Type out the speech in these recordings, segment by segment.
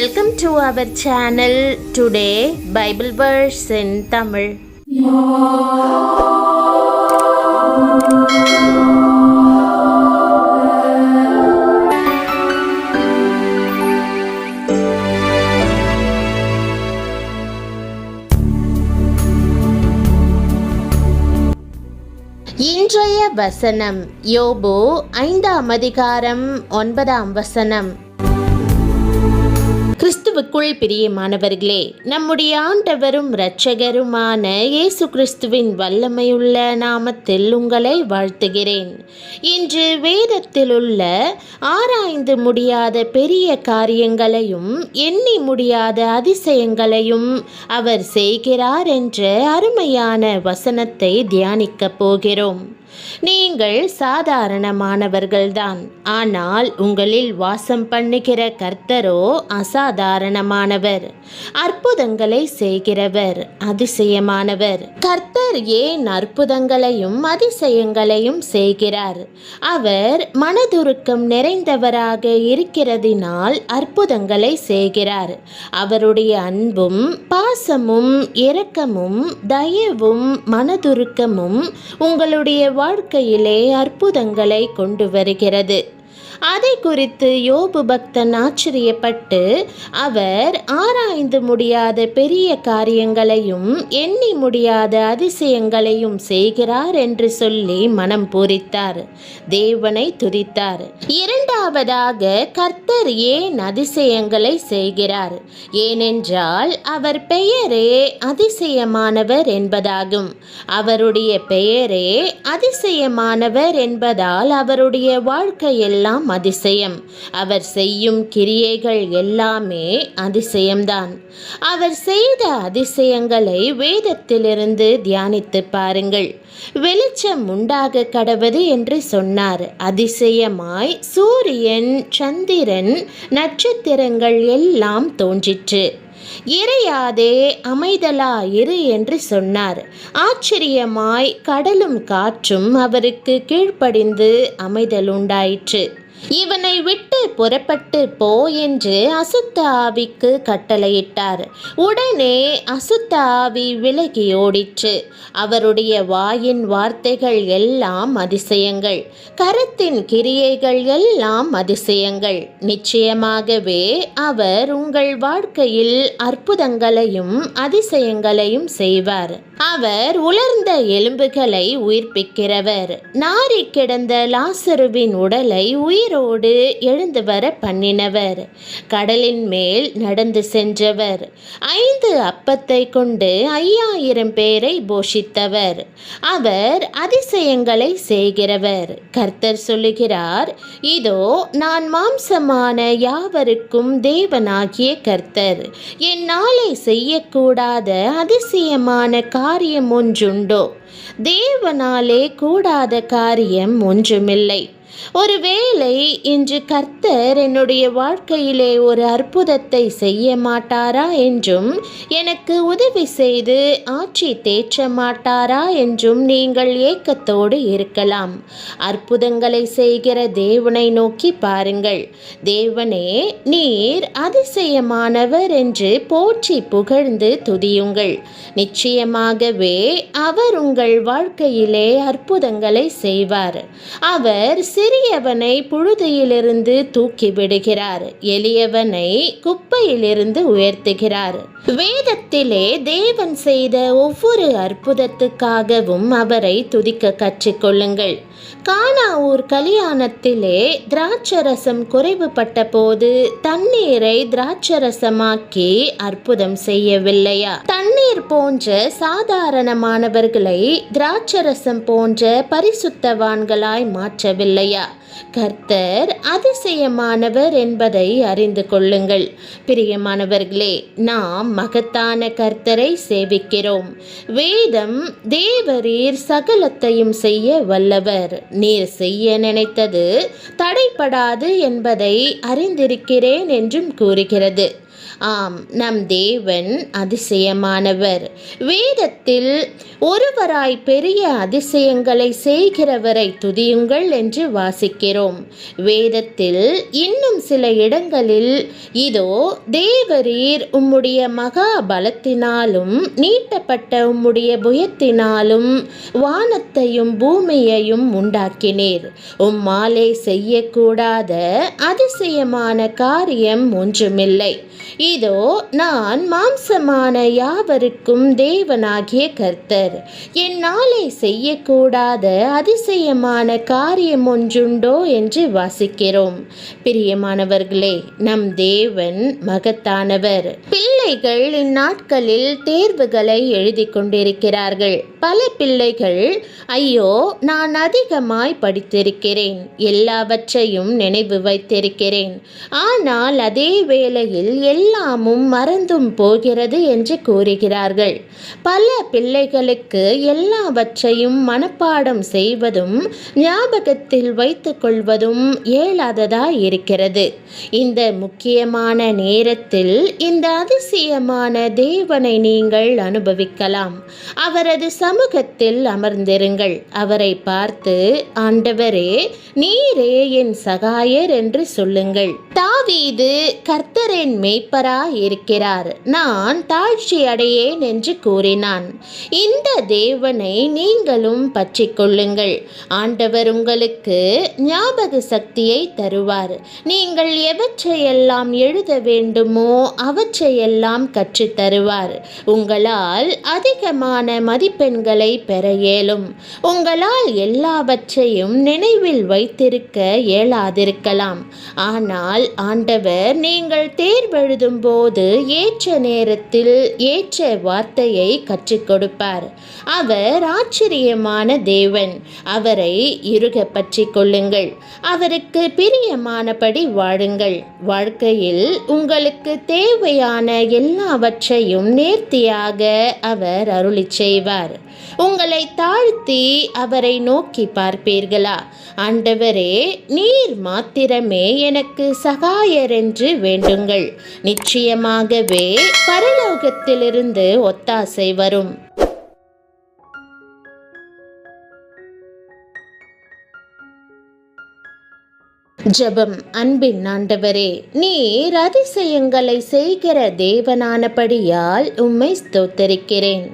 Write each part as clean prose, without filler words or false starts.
Welcome to our channel. Today Bible verse in Tamil. இன்றைய வசனம் யோபு 5ஆம் அதிகாரம் 9ஆம் வசனம். கிறிஸ்துவுக்குள் பிரியமானவர்களே, நம்முடைய ஆண்டவரும் இரட்சகருமான இயேசு கிறிஸ்துவின் வல்லமையுள்ள நாமத்தில் உங்களை வாழ்த்துகிறேன். இன்று வேதத்திலுள்ள ஆராய்ந்து முடியாத பெரிய காரியங்களையும் எண்ணி முடியாத அதிசயங்களையும் அவர் செய்கிறார் என்ற அருமையான வசனத்தை தியானிக்கப் போகிறோம். நீங்கள் சாதாரணமானவர்கள்தான், ஆனால் உங்களில் வாசம் பண்ணுகிற கர்த்தரோ அசாதாரணமானவர், அற்புதங்களை செய்கிறவர், அதிசயமானவர். கர்த்தர் ஏன் அற்புதங்களையும் அதிசயங்களையும் செய்கிறார்? அவர் மனதுருக்கம் நிறைந்தவராக இருக்கிறதினால் அற்புதங்களை செய்கிறார். அவருடைய அன்பும் பாசமும் இரக்கமும் தயவும் மனதுருக்கமும் உங்களுடைய வாழ்க்கையிலே அற்புதங்களை கொண்டு வருகிறது. அதை குறித்து யோபு பக்தன் ஆச்சரியப்பட்டு அவர் ஆராய்ந்து முடியாத பெரிய காரியங்களையும் எண்ணி முடியாத அதிசயங்களையும் செய்கிறார் என்று சொல்லி மனம் பூரித்தார், தேவனை துதித்தார். இரண்டாவதாக, கர்த்தர் ஏன் அதிசயங்களை செய்கிறார்? ஏனென்றால் அவர் பெயரே அதிசயமானவர் என்பதாகும். அவருடைய பெயரே அதிசயமானவர் என்பதால் அவருடைய வாழ்க்கையெல்லாம் அதிசயம். அவர் செய்யும் கிரியைகள் எல்லாமே அதிசயம்தான். அவர் செய்த அதிசயங்களை வேதத்திலிருந்து தியானித்து பாருங்கள். வெளிச்சம் உண்டாக கடவது என்று சொன்னார். அதிசயமாய் சூரியன், சந்திரன், நட்சத்திரங்கள் எல்லாம் தோன்றிற்று. இறையாதே அமைதலா இரு என்று சொன்னார். ஆச்சரியமாய் கடலும் காற்றும் அவருக்கு கீழ்ப்படிந்து அமைதல் உண்டாயிற்று. இவனை விட்டு புறப்பட்டு போ என்று அசுத்த ஆவிக்கு கட்டளையிட்டார். உடனே அசுத்த ஆவி விலகி ஓடிற்று. அவருடைய வாயின் வார்த்தைகள் எல்லாம் அதிசயங்கள், கரத்தின் கிரியைகள் எல்லாம் அதிசயங்கள். நிச்சயமாகவே அவர் உங்கள் வாழ்க்கையில் அற்புதங்களையும் அதிசயங்களையும் செய்வார். அவர் உலர்ந்த எலும்புகளை உயிர்ப்பிக்கிறவர். நாறி கிடந்த லாசருவின் உடலை உயிரோடு எழுந்து வர பண்ணினவர். கடலின் மேல் நடந்து சென்றவர். 5 அப்பத்தை கொண்டு 5000 பேரை போஷித்தவர். அவர் அதிசயங்களை செய்கிறவர். கர்த்தர் சொல்லுகிறார், இதோ நான் மாம்சமான யாவருக்கும் தேவனாகிய கர்த்தர். என்னாலே செய்யக்கூடாத அதிசயமான காரியம் ஒன்றுண்டோ? தேவனாலே கூடாத காரியம் ஒன்றுமில்லை. ஒருவேளை இன்று கர்த்தர் என்னுடைய வாழ்க்கையிலே ஒரு அற்புதத்தை செய்ய மாட்டாரா என்றும், எனக்கு உதவி செய்து ஆட்சி தேற்ற மாட்டாரா என்றும் நீங்கள் ஏக்கத்தோடு இருக்கலாம். அற்புதங்களை செய்கிற தேவனை நோக்கி பாருங்கள். தேவனே, நீர் அதிசயமானவர் என்று போற்றி புகழ்ந்து துதியுங்கள். நிச்சயமாகவே அவர் உங்கள் வாழ்க்கையிலே அற்புதங்களை செய்வார். அவர் சிறியவனை புழுதியிலிருந்து தூக்கி விடுகிறார், எளியவனை குப்பையிலிருந்து உயர்த்துகிறார். வேதத்திலே தேவன் செய்த ஒவ்வொரு அற்புதத்துக்காகவும் அவரை துதிக்க கற்றுக்கொள்ளுங்கள். கானா ஊர் கல்யாணத்திலே திராட்சரசம் குறைவுபட்ட போது தண்ணீரை திராட்சரசமாக்கி அற்புதம் செய்யவில்லையா? தண்ணீர் போன்ற சாதாரணமானவர்களை திராட்சரசம் போன்ற பரிசுத்தவான்களாய் மாற்றவில்லையா? கர்த்தர் அதிசயமானவர் என்பதை அறிந்து கொள்ளுங்கள். பிரியமானவர்களே, நாம் மகத்தான கர்த்தரை சேவிக்கிறோம். வேதம், தேவரீர் சகலத்தையும் செய்ய வல்லவர், நீர் செய்ய நினைத்தது தடைப்படாது என்பதை அறிந்திருக்கிறேன் என்றும் கூறுகிறது. ஆம், நம் தேவன் அதிசயமானவர். வேதத்தில் ஒருவராய் பெரிய அதிசயங்களை செய்கிறவரை துதியுங்கள் என்று வாசிக்கிறோம். வேதத்தில் இன்னும் சில இடங்களில், இதோ தேவரீர் உம்முடைய மகா பலத்தினாலும் நீட்டப்பட்ட உம்முடைய புயத்தினாலும் வானத்தையும் பூமியையும் உண்டாக்கினீர், உம்மாலே செய்யக்கூடாத அதிசயமான காரியம் ஒன்றுமில்லை. இதோ நான் மாம்சமான யாவருக்கும் தேவனாகிய கர்த்தர், என்னாலே செய்யக்கூடாத அதிசயமான காரியம் ஒன்றுண்டோ என்று வாசிக்கிறோம். பிரியமானவர்களே, நம் தேவன் மகத்தானவர். பிள்ளைகள் இந்நாட்களில் தேர்வுகளை எழுதி கொண்டிருக்கிறார்கள். பல பிள்ளைகள், ஐயோ நான் அதிகமாய் படித்திருக்கிறேன், எல்லாவற்றையும் நினைவு வைத்திருக்கிறேன், ஆனால் அதே வேளையில் எல்லாமும் மறந்தும் போகிறது என்று கூறுகிறார்கள். பல பிள்ளைகளுக்கு எல்லாவற்றையும் மனப்பாடம் செய்வதும் ஞாபகத்தில் வைத்துக் கொள்வதும் இயலாததாய் இருக்கிறது. இந்த முக்கியமான நேரத்தில் இந்த அதிசயமான தேவனை நீங்கள் அனுபவிக்கலாம். அவரது சமூகத்தில் அமர்ந்திருங்கள். அவரை பார்த்து, ஆண்டவரே, நீரே என் சகாயர் என்று சொல்லுங்கள். தாவீது கர்த்தரின் மேய்ப்பராய் இருக்கிறார், நான் தாழ்ச்சி அடையேன் என்று கூறினான். இந்த தேவனை நீங்களும் பற்றி கொள்ளுங்கள். ஆண்டவர் உங்களுக்கு ஞாபக சக்தியை தருவார். நீங்கள் எவற்றையெல்லாம் எழுத வேண்டுமோ அவற்றையெல்லாம் கற்றுத் தருவார். உங்களால் அதிகமான மதிப்பெண்களை பெற இயலும். உங்களால் எல்லாவற்றையும் நினைவில் வைத்திருக்க இயலாதிருக்கலாம். ஆனால் ஆண்டவர் நீங்கள் தேர்வெழுதும் போது ஏற்ற நேரத்தில் ஏற்ற வார்த்தையை கற்றுக் கொடுப்பார். அவர் ஆச்சரியமான தேவன். அவரை இறுக பற்றி கொள்ளுங்கள். அவருக்கு பிரியமானபடி வாழுங்கள். வாழ்க்கையில் உங்களுக்கு தேவையான எல்லாவற்றையும் நேர்த்தியாக அவர் அருளிச் செய்வார். உங்களை தாழ்த்தி அவரை நோக்கி பார்ப்பீர்களா? ஆண்டவரே, நீர் மாத்திரமே எனக்கு சகாயர் என்று வேண்டுங்கள். நிச்சயமாகவே பரலோகத்திலிருந்து ஒத்தாசை வரும். ஜெபம். அன்பின் ஆண்டவரே, நீர் அதிசயங்களை செய்கிற தேவனானபடியால் உம்மை ஸ்தோத்தரிக்கிறேன்.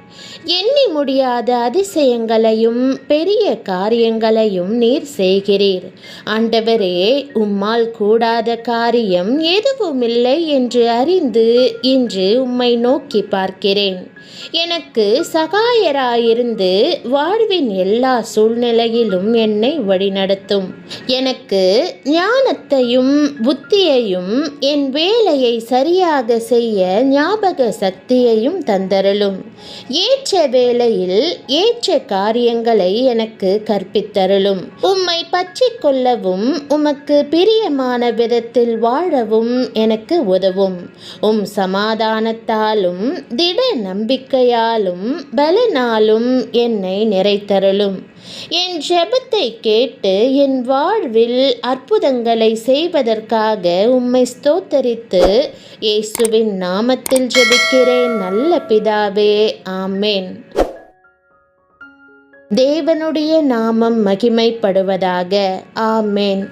எண்ணி முடியாத அதிசயங்களையும் பெரிய காரியங்களையும் நீர் செய்கிறீர். ஆண்டவரே, உம்மால் கூடாத காரியம் எதுவுமில்லை என்று அறிந்து இன்று உம்மை நோக்கி பார்க்கிறேன். எனக்கு சகாயராயிருந்து வாழ்வின் எல்லா சூழ்நிலையிலும் என்னை வழிநடத்தும். எனக்கு ஞானத்தையும் புத்தியையும் என் வேலையை சரியாக செய்ய ஞாபக சக்தியையும் தந்தருளும். ஏற்ற வேளையில் ஏற்ற காரியங்களை எனக்கு கற்பித்தருளும். உம்மை பற்றி கொள்ளவும் உமக்கு பிரியமான விதத்தில் வாழவும் எனக்கு உதவும். உம் சமாதானத்தாலும் திட நம்பிக்கையாலும் பலனாலும் என்னை நிறைத்தருளும். என் ஜெபத்தை கேட்டு என் வாழ்வில் அற்புதங்களை செய்வதற்காக உம்மை ஸ்தோத்தரித்து இயேசுவின் நாமத்தில் ஜெபிக்கிறேன் நல்ல பிதாவே, ஆமேன். தேவனுடைய நாமம் மகிமைப்படுவதாக. ஆமேன்.